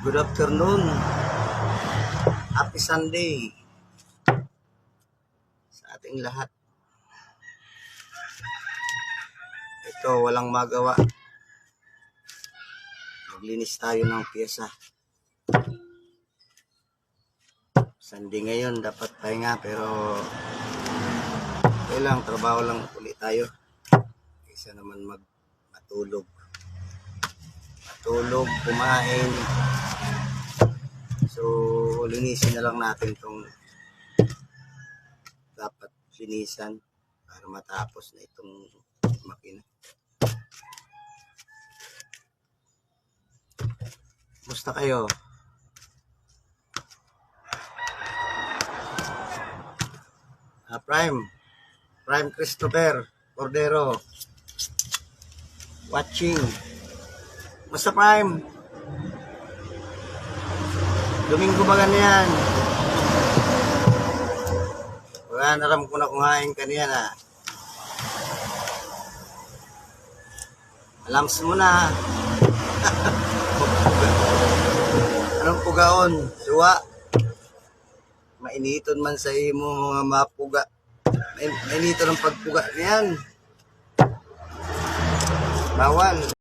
Good afternoon. Happy Sunday sa ating lahat. Ito, walang magawa. Maglinis tayo ng pyesa. Sunday ngayon, dapat pahinga pero okay lang, trabaho lang ulit tayo. Kaysa naman matulog. Matulog, kumain. So, linisin na lang natin itong dapat linisan para matapos na itong makina. Musta kayo? Prime Christopher Cordero watching. Musta Prime? Domingo ba ganyan? Wala naram ko na kumain kanina na. Alams mo na. Anong pugaon? Suwa. Mainiton man sa imo mga mapuga. Mainiton ang pagpuga niyan. Bawal.